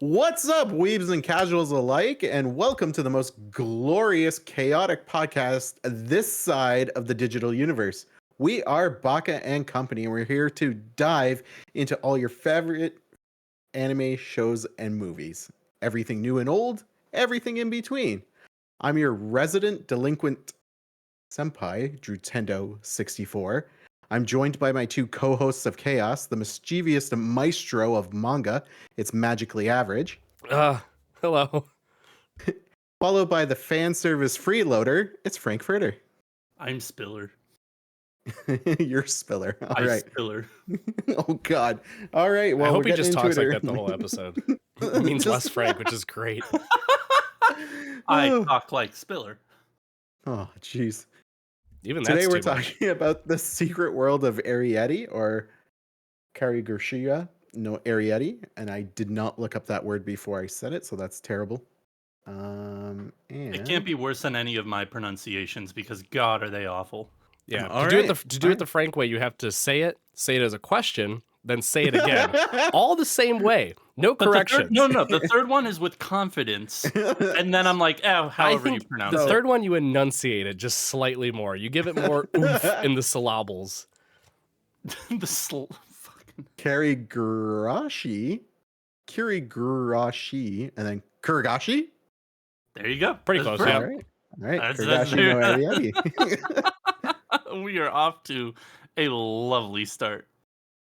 What's up, weebs and casuals alike, and welcome to the most glorious, chaotic podcast this side of the digital universe. We are Baka&Co, and we're here to dive into all your favorite anime shows and movies. Everything new and old, everything in between. I'm your resident delinquent senpai, Drutendo64. I'm joined by my two co-hosts of chaos, the mischievous maestro of manga. It's MagicallyAverage. Hello. Followed by the fan service freeloader. It's Frankfurter. I'm Spiller. You're Spiller. All right. Spiller. Oh God. All right. Well, I hope he just talks like that the whole episode. It means Just- less Frank, which is great. I talk like Spiller. Oh, jeez. Even Today that's we're too much. talking about the secret world of Arrietty, or Karigurshia. No, Arrietty, and I did not look up that word before I said it, so that's terrible. And It can't be worse than any of my pronunciations because God, are they awful. Yeah. All To do right. it the Frank way, you have to say it as a question, then say it again. All the same way. No But corrections. the third one is with confidence, and then I'm like, oh, I however you think pronounce the it. third one you enunciate it just slightly more. You give it more oomph in the syllables. Fucking Karigurashi, and then Kurigashi. there you go. Pretty That's close, yeah. All right, all right. That's- Kurigashi no Arrietty. We are off to a lovely start.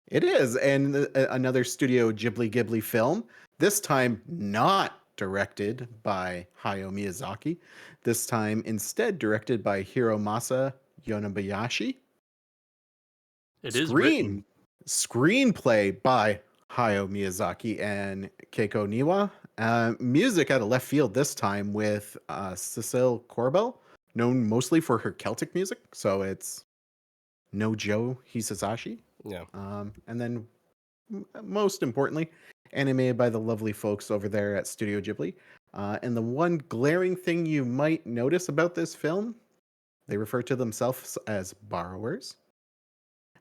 It is, and another Studio Ghibli film. This time not directed by Hayao Miyazaki. This time instead directed by Hiromasa Yonebayashi. It is written. Screenplay by Hayao Miyazaki and Keiko Niwa. Music out of left field this time with Cecile Corbel, known mostly for her Celtic music. So it's No Joe Hisasashi. Yeah. And then most importantly, animated by the lovely folks over there at Studio Ghibli. And the one glaring thing you might notice about this film, they refer to themselves as borrowers.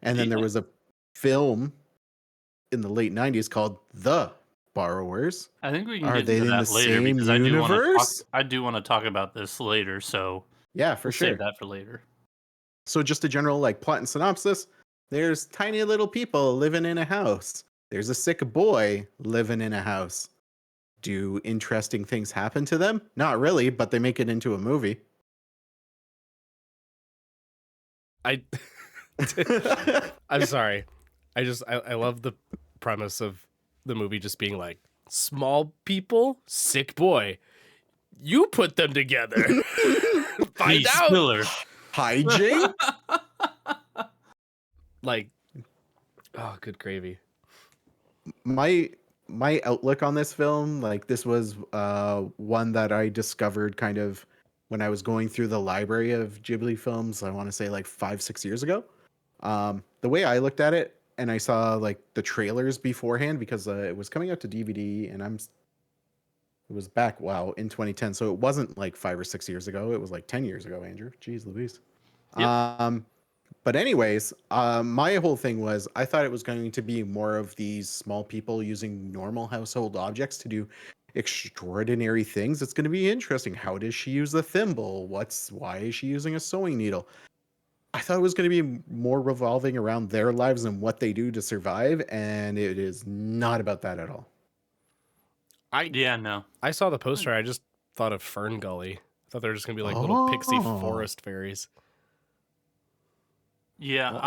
And then there Yeah. was a film in the late 90s called The Borrowers. I think we can Are get they into in that the later same because universe? I do want to talk about this later. So Yeah, for we'll sure. save that for later. So just a general like plot and synopsis. There's tiny little people living in a house. There's a sick boy living in a house. Do interesting things happen to them? Not really, but they make it into a movie. I'm sorry. I love the premise of the movie just being like, small people, sick boy. You put them together. Find Hey, out. Spiller. Hijink? Like, oh, good gravy. my outlook on this film, like this was one that I discovered kind of when I was going through the library of Ghibli films. I want to say like 5-6 years ago. The way I looked at it, and I saw like the trailers beforehand because it was coming out to DVD, and it was back in 2010, so it wasn't like 5 or 6 years ago. It was like 10 years ago. Andrew, jeez Louise. Yep. But anyways, my whole thing was I thought it was going to be more of these small people using normal household objects to do extraordinary things. It's going to be interesting. How does she use the thimble? Why is she using a sewing needle? I thought it was going to be more revolving around their lives and what they do to survive, and it is not about that at all. Yeah, no. I saw the poster. I just thought of Fern Gully. I thought they were just gonna be like little pixie Oh. forest fairies. Yeah, Well-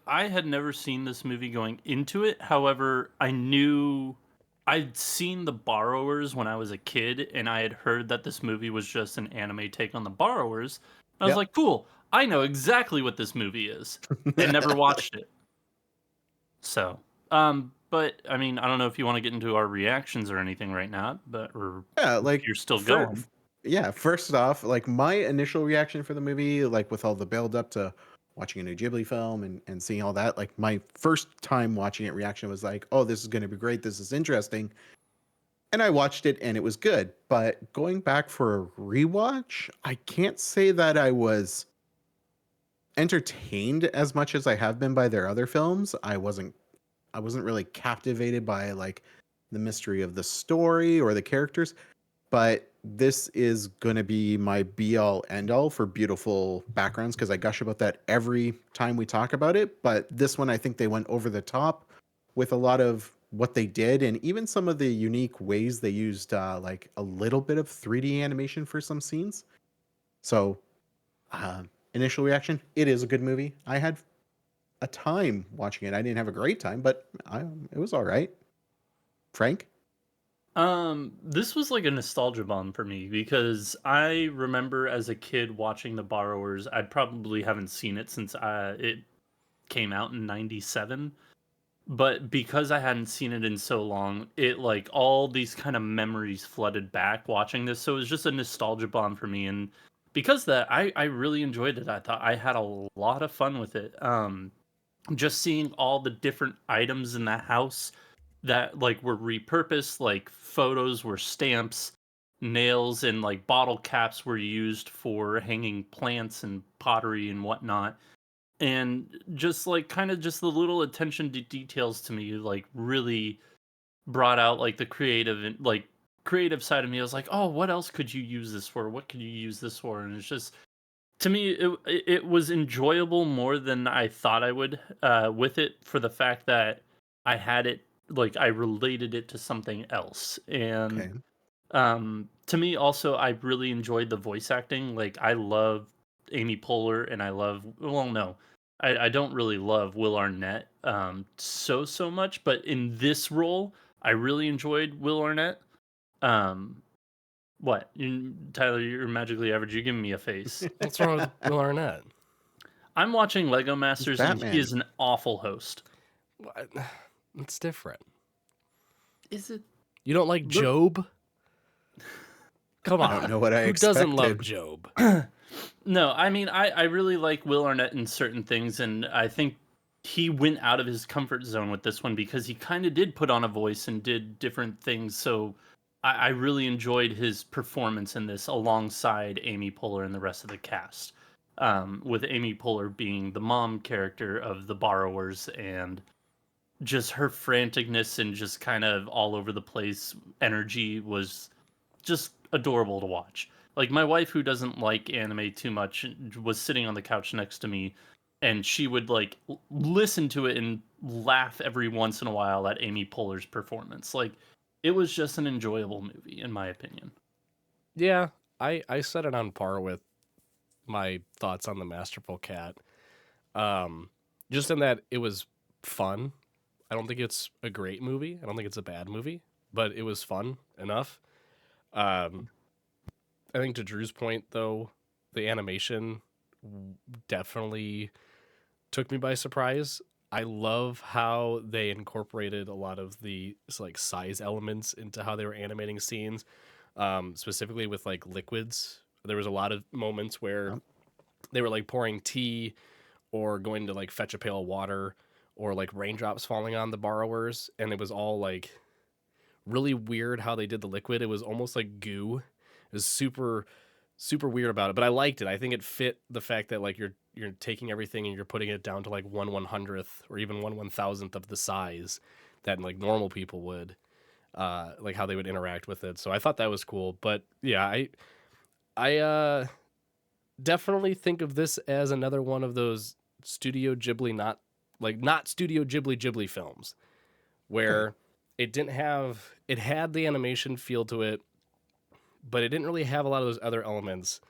I had never seen this movie going into it. However, I'd seen The Borrowers when I was a kid, and I had heard that this movie was just an anime take on The Borrowers. I was Yep. like, cool, I know exactly what this movie is. And never watched it. So, but I mean, I don't know if you want to get into our reactions or anything right now, or Yeah, like you're still fir- going. Yeah, first off, like my initial reaction for the movie, like with all the build up to watching a new Ghibli film and seeing all that, like my first time watching it reaction was like, oh, this is going to be great. This is interesting. And I watched it and it was good. But going back for a rewatch, I can't say that I was entertained as much as I have been by their other films. I wasn't really captivated by like the mystery of the story or the characters. But this is going to be my be all end all for beautiful backgrounds because I gush about that every time we talk about it. But this one, I think they went over the top with a lot of what they did and even some of the unique ways they used like a little bit of 3D animation for some scenes. So, uh, initial reaction, it is a good movie. I had a time watching it. I didn't have a great time, but it was all right. Frank? This was like a nostalgia bomb for me because I remember as a kid watching The Borrowers. I probably haven't seen it since it came out in '97, but because I hadn't seen it in so long, it like all these kind of memories flooded back watching this. So it was just a nostalgia bomb for me, and because of that, I really enjoyed it. I thought I had a lot of fun with it. Just seeing all the different items in the house that like were repurposed, like photos were stamps, nails and like bottle caps were used for hanging plants and pottery and whatnot. And just like kind of just the little attention to details to me like really brought out like the creative and like creative side of me. I was like, oh, what else could you use this for? What could you use this for? And it's just to me it was enjoyable more than I thought I would with it for the fact that I had it like I related it to something else. And Okay. to me also I really enjoyed the voice acting. Like I love Amy Poehler and I love well no. I don't really love Will Arnett so much, but in this role I really enjoyed Will Arnett. Um what? Tyler, you're magically average. You're giving me a face. What's wrong with Will Arnett? I'm watching Lego He's Masters and he Batman. is an awful host. What? It's different. Is it? You don't like Job? Come I don't on. know what I Who doesn't love expected. Job? No, I mean, I really like Will Arnett in certain things, and I think he went out of his comfort zone with this one because he kind of did put on a voice and did different things. So I really enjoyed his performance in this alongside Amy Poehler and the rest of the cast. With Amy Poehler being the mom character of The Borrowers and just her franticness and just kind of all over the place energy was just adorable to watch. Like my wife, who doesn't like anime too much, was sitting on the couch next to me, and she would like listen to it and laugh every once in a while at Amy Poehler's performance. Like it was just an enjoyable movie, in my opinion. Yeah, I set it on par with my thoughts on The Masterful Cat. Just in that it was fun. I don't think it's a great movie. I don't think it's a bad movie, but it was fun enough. Um, I think to Drew's point, though, the animation definitely took me by surprise. I love how they incorporated a lot of the like size elements into how they were animating scenes, specifically with like liquids. There was a lot of moments where they were like pouring tea or going to like fetch a pail of water or like raindrops falling on the borrowers, and it was all like really weird how they did the liquid. It was almost like goo. It was super weird about it, but I liked it. I think it fit the fact that like you're taking everything and you're putting it down to like 1/100th or even 1/1000th of the size that like normal people would, like how they would interact with it. So I thought that was cool. But yeah, I definitely think of this as another one of those Studio Ghibli not Studio Ghibli films where it had the animation feel to it, but it didn't really have a lot of those other elements.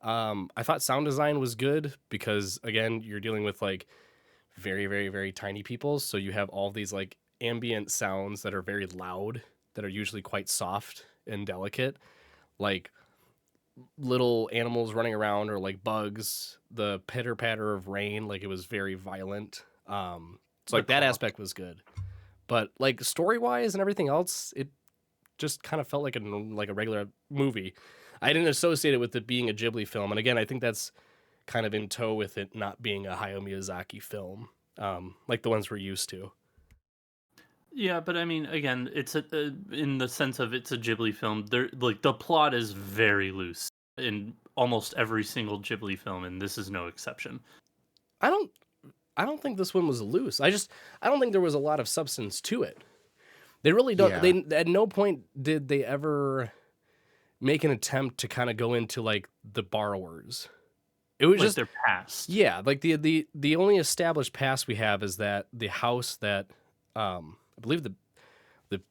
I thought sound design was good because again, you're dealing with like very tiny people, so you have all these like ambient sounds that are very loud that are usually quite soft and delicate, like little animals running around or like bugs, the pitter patter of rain, like it was very violent. So like that aspect was good, but like story wise and everything else, it just kind of felt like a regular movie. I didn't associate it with it being a Ghibli film, and again, I think that's kind of in tow with it not being a Hayao Miyazaki film, like the ones we're used to. Yeah, but I mean, again, it's in the sense of it's a Ghibli film. There, like the plot is very loose in almost every single Ghibli film, and this is no exception. I don't think this one was loose. I don't think there was a lot of substance to it. They really don't. Yeah. They at no point did they ever make an attempt to kind of go into like the borrowers. It was Like just their past. yeah, like the only established past we have is that the house that I believe the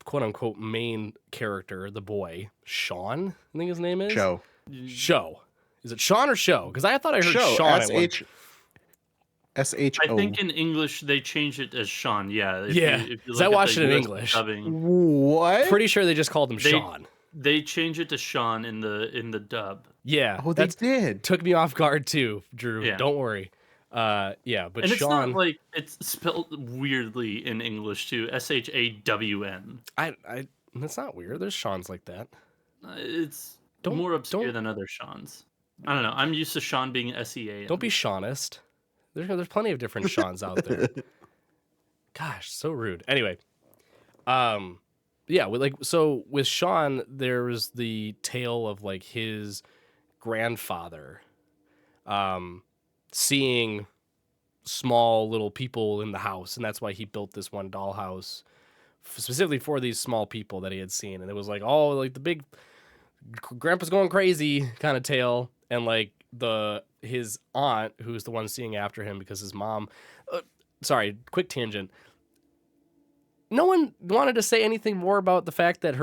quote unquote main character, the boy, Sean, I think his name is. Show. Is it Sean or Show? Because I thought I heard Show. Sean at one. SHO. I think in English they changed it as Sean. Yeah. If Yeah, you 'cause I look at watched the it in US English. dubbing, What? Pretty sure they just called him Sean. they changed it to Sean in the dub. Yeah. Oh, they that did. took me off guard too, Drew. Yeah. Don't worry. Yeah, but And it's Sean, not like it's spelled weirdly in English too. SHAWN. I that's not weird. There's Sean's like that. It's Don't- more obscure don't- than other Seans. I don't know. I'm used to Sean being SEA. Don't be Seanist. There's plenty of different Seans out there. Gosh, so rude. Anyway, yeah, with Sean, there was the tale of like his grandfather, seeing small little people in the house, and that's why he built this one dollhouse specifically for these small people that he had seen, and it was like, oh, like the big grandpa's going crazy kind of tale, and like his aunt, who's the one seeing after him because his mom, sorry, quick tangent. No one wanted to say anything more about the fact that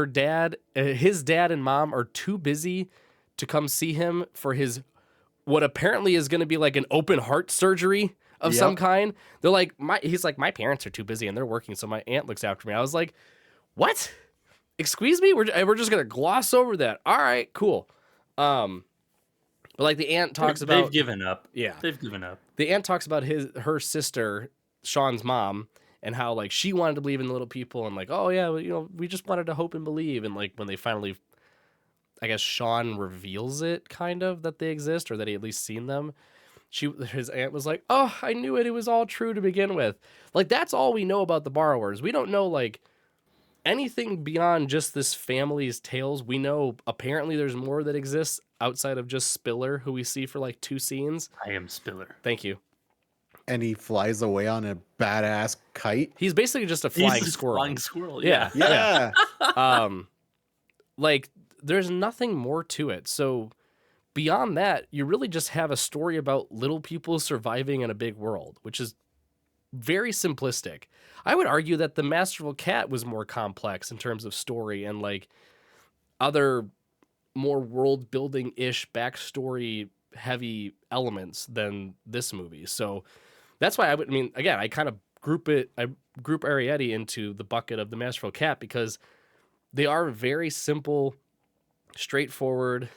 his dad and mom are too busy to come see him for his, what apparently is going to be like an open heart surgery of some kind. They're like, he's like, my parents are too busy and they're working, so my aunt looks after me. I was like, what? Excuse me? We're just going to gloss over that. All right, cool. But like the aunt talks about, they've given up. yeah, They've given up. the aunt talks about her sister, Sean's mom, and how like she wanted to believe in the little people, and like, oh yeah, well, you know, we just wanted to hope and believe, and like when they finally, I guess Sean reveals it kind of that they exist, or that he at least seen them. His aunt was like, oh, I knew it. It was all true to begin with. Like that's all we know about the borrowers. We don't know like anything beyond just this family's tales. We know apparently there's more that exists outside of just Spiller, who we see for like 2 scenes. I am Spiller. Thank you. And he flies away on a badass kite. He's basically just a He's flying this squirrel. Flying squirrel. Yeah. Yeah. Like there's nothing more to it. So beyond that, you really just have a story about little people surviving in a big world, which is very simplistic. I would argue that The Masterful Cat was more complex in terms of story and like other more world building ish backstory heavy elements than this movie. So that's why again, I kind of group Arrietty into the bucket of The Masterful Cat because they are very simple, straightforward,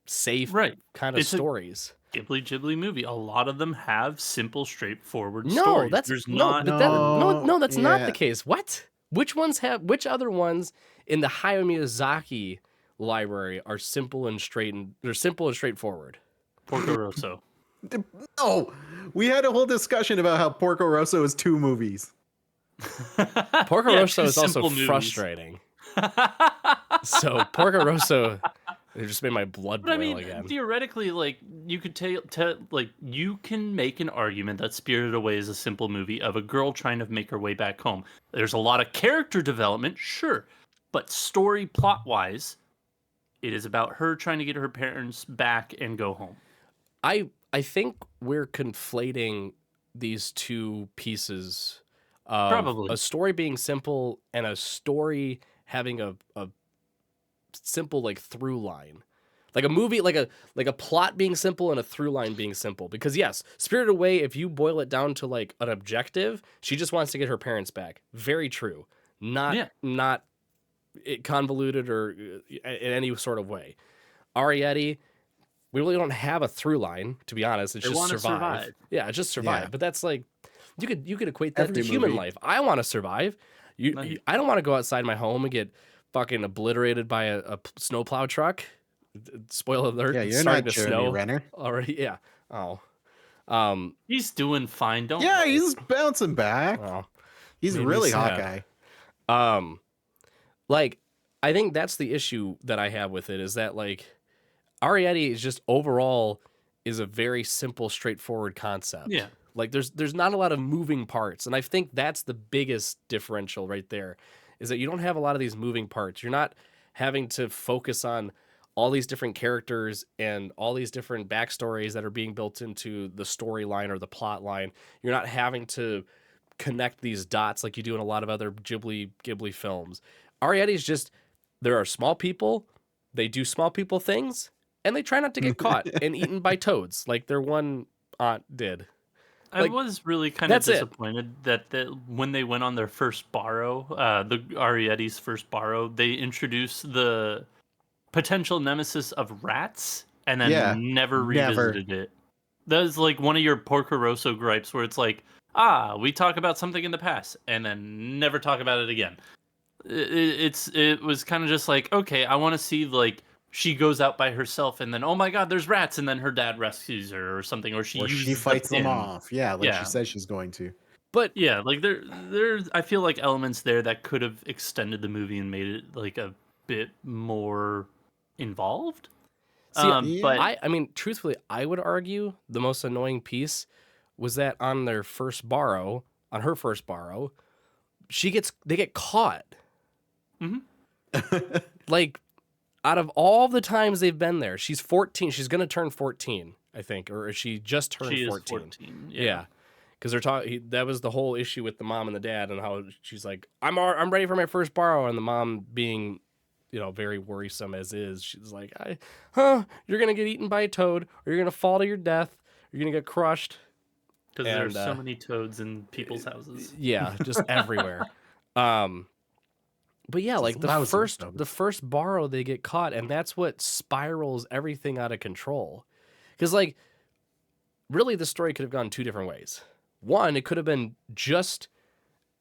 safe kind of It's stories. Ghibli movie. A lot of them have simple, straightforward No, stories. that's There's no, not. no, that's not yeah. the case. What? Which other ones in the Hayao Miyazaki library are simple and straightforward? Porco Rosso. No, we had a whole discussion about how Porco Rosso is 2 movies. Porco Yeah, Rosso 2 is also simple movies. frustrating. So Porco Rosso, it just made my blood boil But I mean, again. theoretically, like you could you can make an argument that Spirited Away is a simple movie of a girl trying to make her way back home. There's a lot of character development, sure, but story plot wise, it is about her trying to get her parents back and go home. I think we're conflating these 2 pieces of Probably. a story being simple and a story having a simple like through line. Like a movie, like a plot being simple and a through line being simple. Because yes, Spirited Away, if you boil it down to like an objective, she just wants to get her parents back. Very true. Not convoluted or in any sort of way. Arrietty, we really don't have a through line, to be honest. It's They just wanna survive. survive. Yeah, it's just survive. Yeah. But that's like you could equate that Every to human movie. life. I want to survive. Right. I don't want to go outside my home and get fucking obliterated by a snowplow truck. Spoiler alert! Yeah, it's you're starting not to Jeremy snow Renner. already. Yeah. Oh. He's doing fine. Don't. Yeah, worry. he's bouncing back. Well, He's made me really sad. Hawkeye. Like I think that's the issue that I have with it is that like Arrietty is just overall is a very simple, straightforward concept. Yeah. Like there's not a lot of moving parts, and I think that's the biggest differential right there. is that you don't have a lot of these moving parts. You're not having to focus on all these different characters and all these different backstories that are being built into the storyline or the plot line. You're not having to connect these dots like you do in a lot of other Ghibli films. Arrietty's just, there are small people, they do small people things, and they try not to get caught and eaten by toads like their one aunt did. I Like, was really kind of that's it. disappointed that when they went on their first borrow, the Arrietty's first borrow, they introduced the potential nemesis of rats and then never revisited it. That was like one of your Porco Rosso gripes where it's like, we talk about something in the past and then never talk about it again. It was kind of just like, okay, I want to see like she goes out by herself and then, oh my god, there's rats, and then her dad rescues her or something, or she fights them off. Yeah, like Yeah. she says she's going to. But yeah, like there's I feel like elements there that could have extended the movie and made it like a bit more involved. see, But I mean, truthfully, I would argue the most annoying piece was that on her first borrow, they get caught. Like, out of all the times they've been there, she's 14. She's gonna turn 14, I think, or she just turned she 14. is 14. Yeah, because they're talking. That was the whole issue with the mom and the dad, and how she's like, I'm ready for my first borrow," and the mom being, very worrisome as is. She's like, you're gonna get eaten by a toad, or you're gonna fall to your death, or you're gonna get crushed. Because there's so many toads in people's houses. Yeah, just everywhere. But yeah, like the first borrow, they get caught, and that's what spirals everything out of control. Because like, really, the story could have gone two different ways. One, it could have been just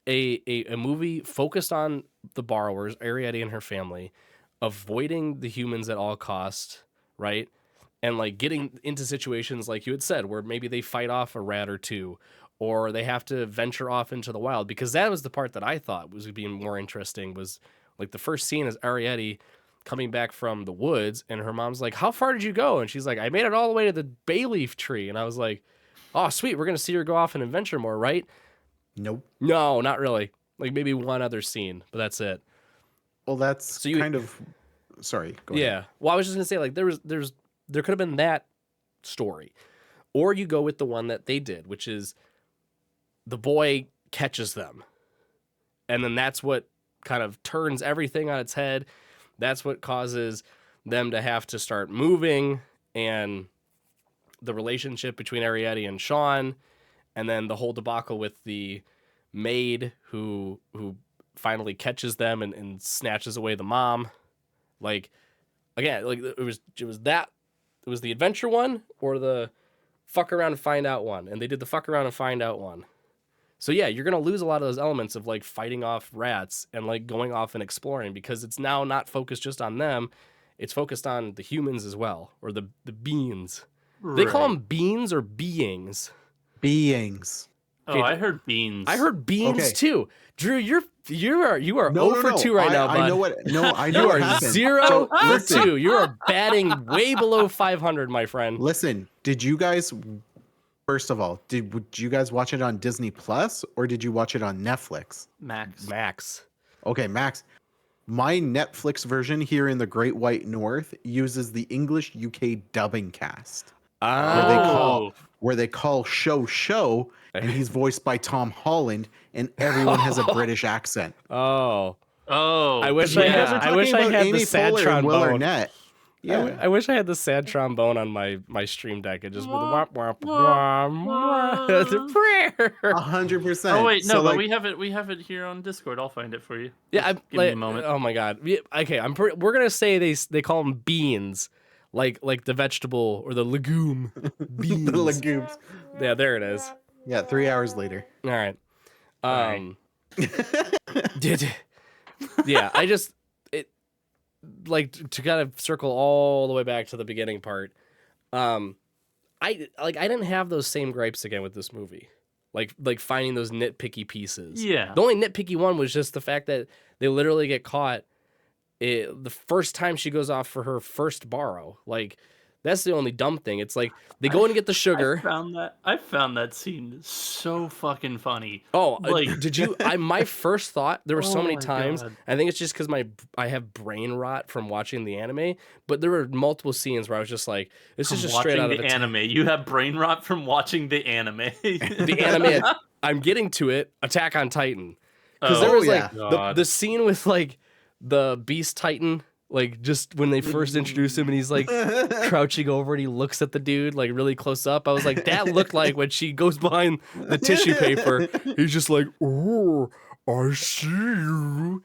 a movie focused on the borrowers, Arrietty and her family, avoiding the humans at all costs, right? And like getting into situations like you had said, where maybe they fight off a rat or two, or they have to venture off into the wild. Because that was the part that I thought was being more interesting, was like the first scene is Arrietty coming back from the woods, and her mom's like, "How far did you go?" And she's like, "I made it all the way to the bay leaf tree." And I was like, "Oh, sweet, we're gonna see her go off and adventure more, right?" Nope. No, not really. Like maybe one other scene, but that's it. Well, that's kind of. Sorry. Go ahead. Yeah. Well, I was just gonna say, like, there could have been that story, or you go with the one that they did, which is the boy catches them, and then that's what kind of turns everything on its head. That's what causes them to have to start moving, and the relationship between Arrietty and Sean, and then the whole debacle with the maid who finally catches them and snatches away the mom. Like, again, like it was the adventure one or the fuck around and find out one, and they did the fuck around and find out one. So yeah, you're gonna lose a lot of those elements of like fighting off rats and like going off and exploring, because it's now not focused just on them, it's focused on the humans as well, or the beings. They call them beings or beings. Beings. Oh, I heard beans. I heard beans too. Drew, you are No, 0 for 2 right now, bud. I know what. No, I know You what are happened. 0 for 2. You are batting way below 500, my friend. Listen, did you guys? First of all, did you guys watch it on Disney Plus or did you watch it on Netflix? Max. Okay, Max. My Netflix version here in the Great White North uses the English UK dubbing cast. Where they call show, and he's voiced by Tom Holland, and everyone has a British accent. Oh, I wish I had Amy the sad Poehler and Will trombone. Arnett. Yeah, I wish I had the sad trombone on my stream deck. It just with womp womp womp. It's a prayer. 100%. Oh wait, no, So, but like, we have it here on Discord. I'll find it for you. Yeah, Give me a moment. Oh my god. Okay, we're gonna say they call them beans, like the vegetable or the legume. Beans. the legumes. Yeah, there it is. Yeah, 3 hours later. All right. Yeah, I just like to kind of circle all the way back to the beginning part. I didn't have those same gripes again with this movie. Like finding those nitpicky pieces. Yeah. The only nitpicky one was just the fact that they literally get caught the first time she goes off for her first borrow. Like That's the only dumb thing. It's like they go in and get the sugar. I found that scene so fucking funny. Oh, Like, did you? My first thought, there were so oh many my times. God. I think it's just because I have brain rot from watching the anime. But there were multiple scenes where I was just like, this is From just straight out watching of the anime. You have brain rot from watching the anime. the anime. I'm getting to it. Attack on Titan, because there Oh, was like God. the scene with like the Beast Titan, like just when they first introduce him and he's like crouching over and he looks at the dude like really close up. I was like, that looked like when she goes behind the tissue paper, he's just like, oh, I see you.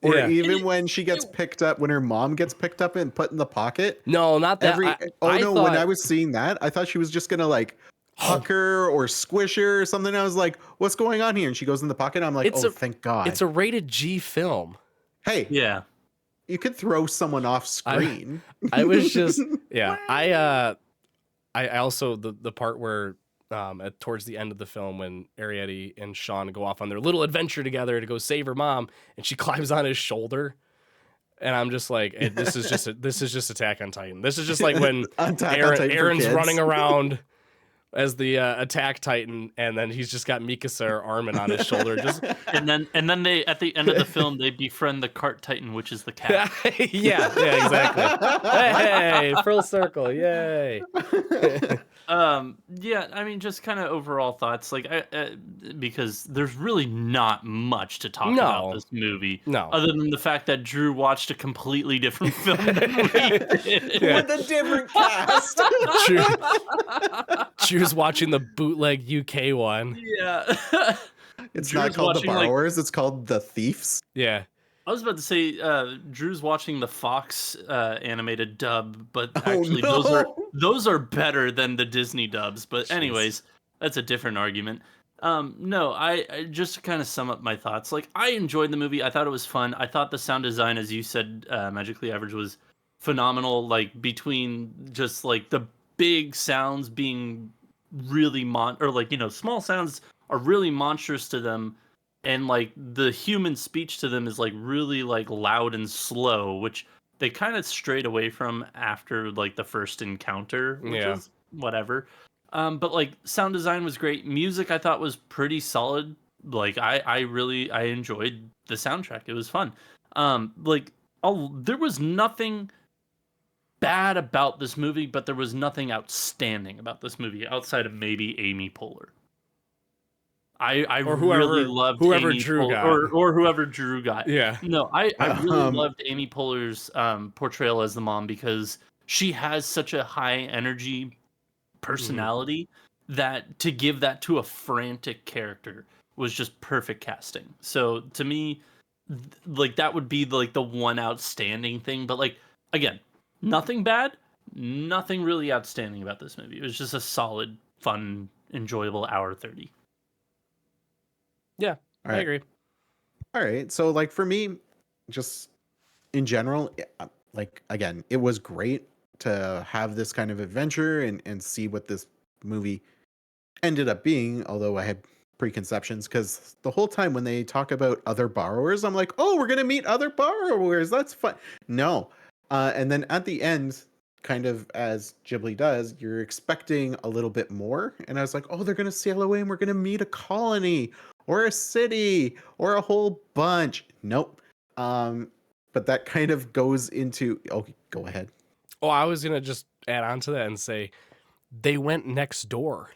Or Yeah. even when she gets picked up, when her mom gets picked up and put in the pocket. No, not that. When thought, I was seeing that, I thought she was just gonna like huck her or squish her or something. I was like, what's going on here? And she goes in the pocket. I'm like, thank God. It's a rated G film. Hey, Yeah. you could throw someone off screen. I was just, yeah. I also the part where towards the end of the film when Arrietty and Sean go off on their little adventure together to go save her mom, and she climbs on his shoulder, and I'm just like, this is just Attack on Titan. This is just like when Aaron's running around as the Attack Titan, and then he's just got Mikasa or Armin on his shoulder. Just And then they at the end of the film they befriend the cart titan, which is the cat. yeah, exactly. Hey, full circle, yay! Yeah, I mean, just kind of overall thoughts, like, because there's really not much to talk about this movie, other than the fact that Drew watched a completely different film than we did. With a different cast. Drew's watching the bootleg UK one. Yeah, It's Drew's not called The watching, like- Borrowers. It's called The Thieves. Yeah. I was about to say Drew's watching the Fox animated dub, but actually those are better than the Disney dubs. But anyways, that's a different argument. No, I just to kind of sum up my thoughts. Like, I enjoyed the movie. I thought it was fun. I thought the sound design, as you said, Magically Average, was phenomenal. Like, between just like the big sounds being really small sounds are really monstrous to them. And like the human speech to them is like really like loud and slow, which they kind of strayed away from after like the first encounter, which is whatever. But like sound design was great. Music I thought was pretty solid. Like I enjoyed the soundtrack. It was fun. There was nothing bad about this movie, but there was nothing outstanding about this movie outside of maybe Amy Poehler. I really loved whoever Amy Drew got, or whoever Drew got. Yeah, no, I really loved Amy Poehler's portrayal as the mom, because she has such a high energy personality that to give that to a frantic character was just perfect casting. So to me, like that would be like the one outstanding thing. But like again, nothing bad, nothing really outstanding about this movie. It was just a solid, fun, enjoyable hour 30. Yeah, I agree. All right. So like for me, just in general, like again, it was great to have this kind of adventure and see what this movie ended up being, although I had preconceptions, because the whole time when they talk about other borrowers, I'm like, oh, we're gonna meet other borrowers. That's fun. No. And then at the end, kind of as Ghibli does, you're expecting a little bit more. And I was like, oh, they're gonna sail away and we're gonna meet a colony or a city or a whole bunch. Nope. But that kind of goes into, oh, go ahead. Oh, I was gonna just add on to that and say they went next door.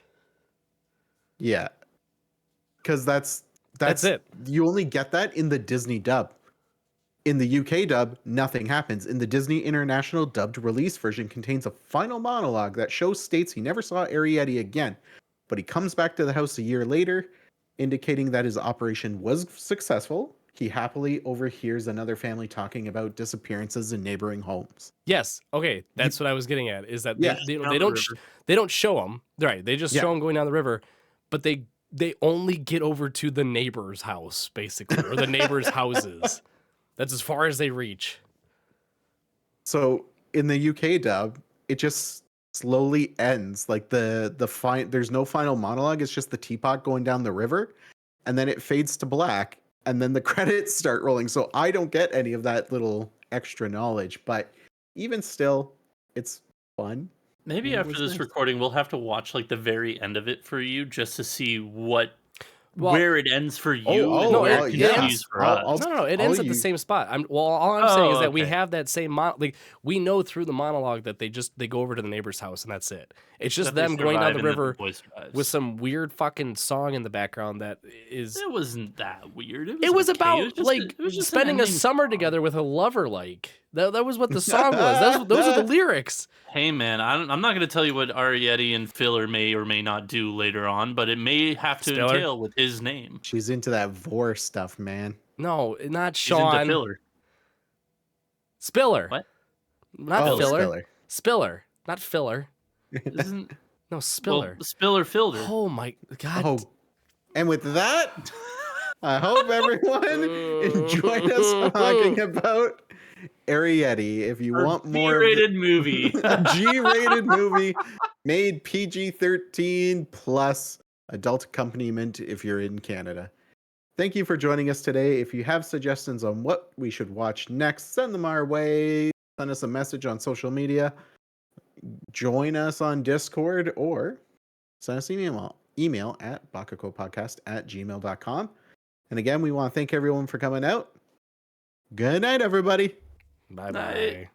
Yeah, because that's it. You only get that in the Disney dub. In the UK dub, nothing happens. In the Disney International dubbed release version contains a final monologue that shows states he never saw Arrietty again, but he comes back to the house a year later, indicating that his operation was successful. He happily overhears another family talking about disappearances in neighboring homes. Yes. Okay. That's what I was getting at. Is that they don't show him, right? They just show him going down the river, but they only get over to the neighbor's house, basically, or the neighbor's houses. That's as far as they reach. So in the UK dub, it just slowly ends. Like there's no final monologue. It's just the teapot going down the river, and then it fades to black. And then the credits start rolling. So I don't get any of that little extra knowledge. But even still, it's fun. Maybe Yeah, it after was this nice. recording, we'll have to watch like the very end of it for you, just to see Well, where it ends for you oh, and no, where it it yeah. continues for us. No, it I'll ends at the use- same spot. All I'm saying is that we okay. have that same like we know through the monologue that they go over to the neighbor's house and that's it. It's just That they them going down survive the and that river boy survives. with some weird fucking song in the background that is. It wasn't that weird. It was okay. about It was just like it was just an spending a ending summer song. together with a lover. Like that was what the song was. Those are the lyrics. Hey man, I'm not going to tell you what Arrietty and Filler may or may not do later on, but it may have to Spiller? entail with his name. She's into that vor stuff, man. No, not She's into Sean. Filler. Spiller. What? Not Oh, filler. Spiller. Spiller, not filler. Isn't No, Spiller. well, Spiller Filter. Oh my god. Oh, and with that, I hope everyone enjoyed us talking about Arrietty. If you want more of G-rated movie. a G-rated movie made PG-13 plus adult accompaniment if you're in Canada. Thank you for joining us today. If you have suggestions on what we should watch next, send them our way. Send us a message on social media. Join us on Discord or send us an email at bakacopodcast@gmail.com. And again, we want to thank everyone for coming out. Good night, everybody. Bye Night. bye.